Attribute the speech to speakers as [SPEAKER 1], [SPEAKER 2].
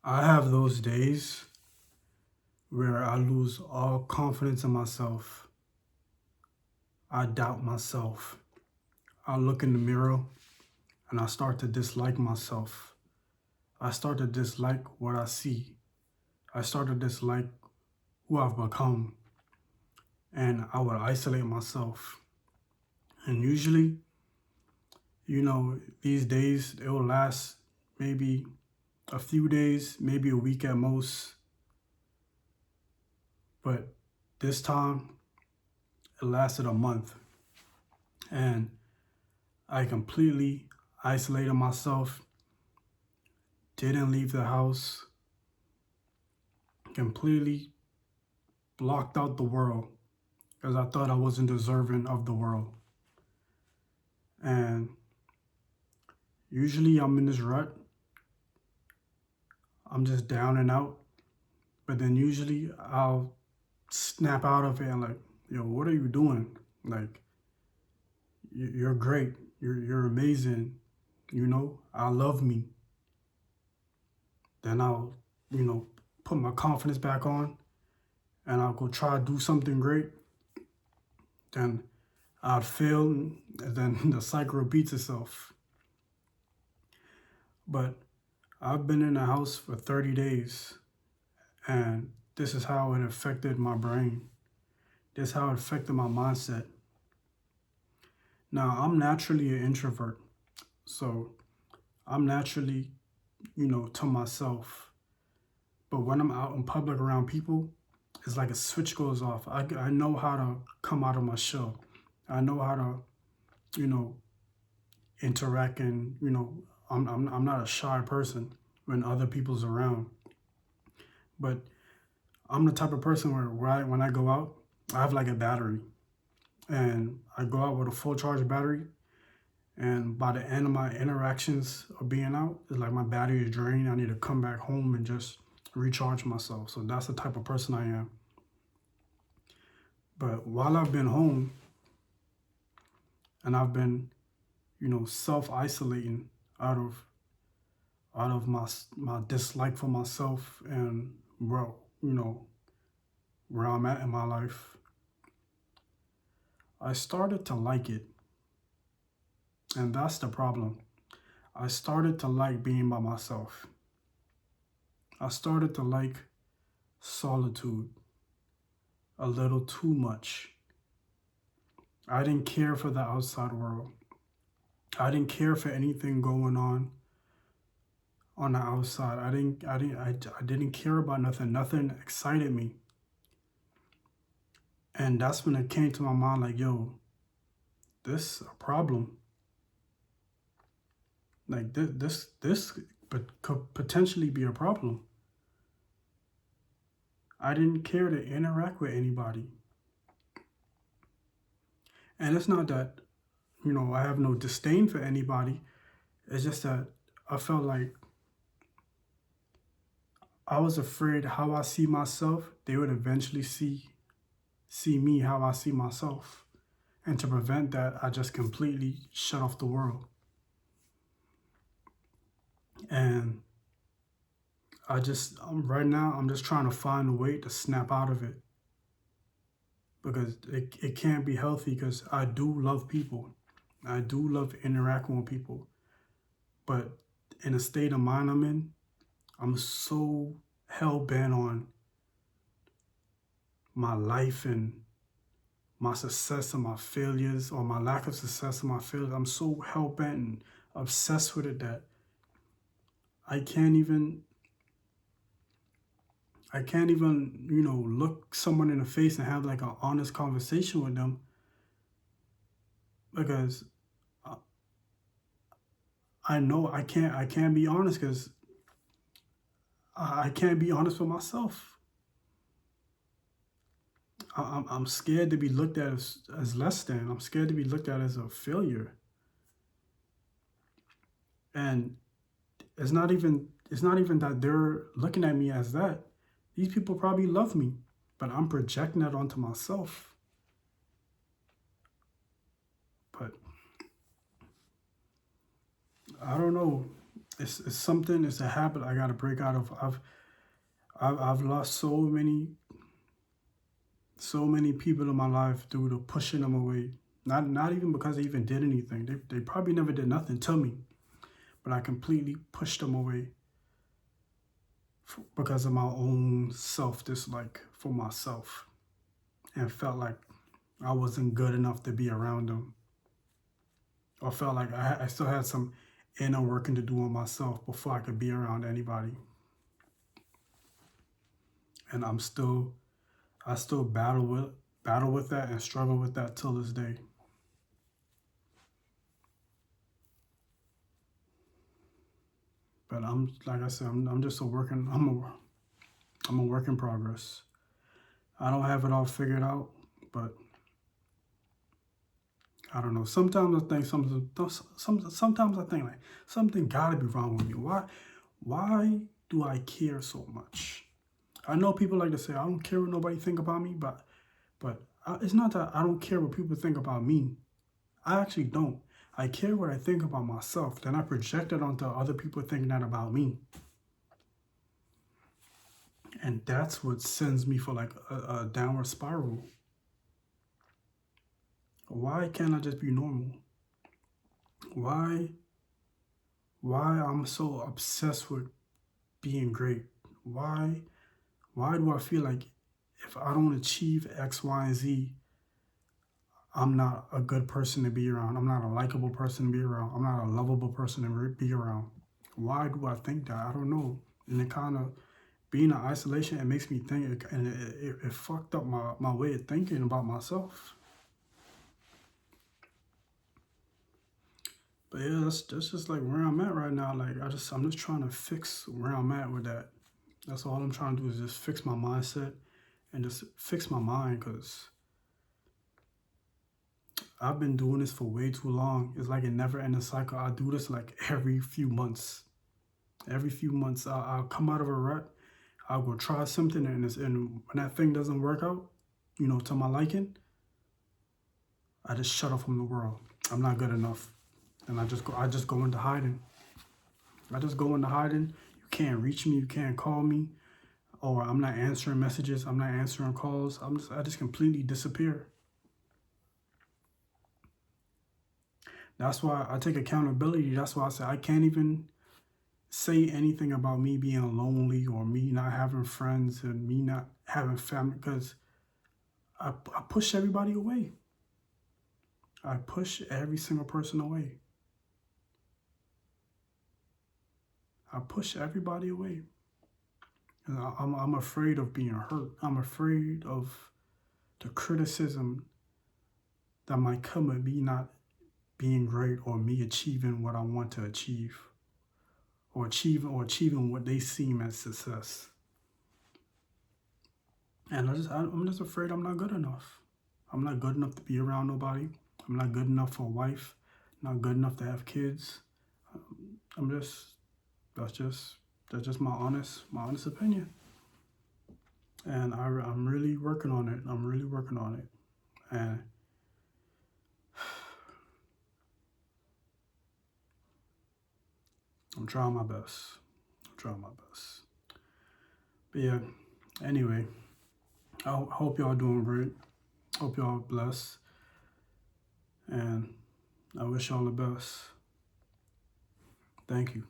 [SPEAKER 1] I have those days where I lose all confidence in myself. I doubt myself. I look in the mirror and I start to dislike myself. I start to dislike what I see. I start to dislike who I've become. And I would isolate myself. And usually, these days, it will last maybe a few days, maybe a week at most. But this time, it lasted a month. And I completely isolated myself, didn't leave the house, completely blocked out the world because I thought I wasn't deserving of the world. And usually I'm in this rut, I'm just down and out. But then usually I'll snap out of it and like, yo, what are you doing? Like, you're great. You're amazing. I love me. Then I'll, put my confidence back on and I'll go try to do something great. Then I'd fail and then the cycle repeats itself. But I've been in the house for 30 days and this is how it affected my brain. This is how it affected my mindset. Now, I'm naturally an introvert. So I'm naturally, to myself. But when I'm out in public around people, it's like a switch goes off. I know how to come out of my shell. I know how to, interact and, I'm not a shy person when other people's around. But I'm the type of person when I go out, I have like a battery. And I go out with a full charge battery. And by the end of my interactions of being out, it's like my battery is drained. I need to come back home and just recharge myself. So that's the type of person I am. But while I've been home and I've been, self-isolating out of my dislike for myself and where I'm at in my life, I started to like it. And that's the problem. I started to like being by myself. I started to like solitude a little too much. I didn't care for the outside world. I didn't care for anything going on the outside. I didn't care about nothing. Nothing excited me. And that's when it came to my mind like, yo, this is a problem. Like this could potentially be a problem. I didn't care to interact with anybody. And it's not that, I have no disdain for anybody. It's just that I felt like I was afraid how I see myself, they would eventually see me how I see myself. And to prevent that, I just completely shut off the world. And right now, I'm just trying to find a way to snap out of it because it can't be healthy because I do love people. I do love interacting with people. But in the state of mind I'm in, I'm so hell bent on my life and my success and my failures or my lack of success and my failures. I'm so hell bent and obsessed with it that I can't even look someone in the face and have like an honest conversation with them because I know I can't be honest because I can't be honest with myself. I'm scared to be looked at as less than. I'm scared to be looked at as a failure. And it's not even that they're looking at me as that. These people probably love me, but I'm projecting that onto myself. But I don't know. it's something. It's a habit I gotta break out of. I've lost so many people in my life due to pushing them away. Not even because they even did anything. They probably never did nothing to me, but I completely pushed them away because of my own self dislike for myself, and felt like I wasn't good enough to be around them, or felt like I still had some inner working to do on myself before I could be around anybody. And I still battle with that and struggle with that till this day. But I'm like I said, I'm just a working I'm a work in progress. I don't have it all figured out, but I don't know. Sometimes I think sometimes I think like something gotta be wrong with me. Why do I care so much? I know people like to say I don't care what nobody think about me, but it's not that I don't care what people think about me. I actually don't. I care what I think about myself. Then I project it onto other people thinking that about me. And that's what sends me for like a downward spiral. Why can't I just be normal? Why I'm so obsessed with being great? Why do I feel like if I don't achieve X, Y, and Z, I'm not a good person to be around. I'm not a likable person to be around. I'm not a lovable person to be around. Why do I think that? I don't know. And it kind of, being in isolation, it makes me think, and it fucked up my way of thinking about myself. But yeah, that's just like where I'm at right now. Like I'm just trying to fix where I'm at with that. That's all I'm trying to do is just fix my mindset and just fix my mind, because I've been doing this for way too long. It's like a never ending cycle. I do this like every few months. Every few months, I'll come out of a rut. I'll go try something, and when that thing doesn't work out, to my liking, I just shut off from the world. I'm not good enough, and I just go into hiding. I just go into hiding. You can't reach me. You can't call me, or I'm not answering messages. I'm not answering calls. I just completely disappear. That's why I take accountability. That's why I say I can't even say anything about me being lonely or me not having friends and me not having family, because I push everybody away. I push every single person away. I push everybody away. And I'm afraid of being hurt. I'm afraid of the criticism that might come with me not being great, or me achieving what I want to achieve, or achieving what they seem as success. And I'm just afraid I'm not good enough. I'm not good enough to be around nobody. I'm not good enough for a wife. Not good enough to have kids. I'm just that's just my honest opinion. And I'm really working on it. I'm really working on it. And I'm trying my best. I'm trying my best. But yeah, anyway, I hope y'all doing great. Hope y'all blessed. And I wish y'all the best. Thank you.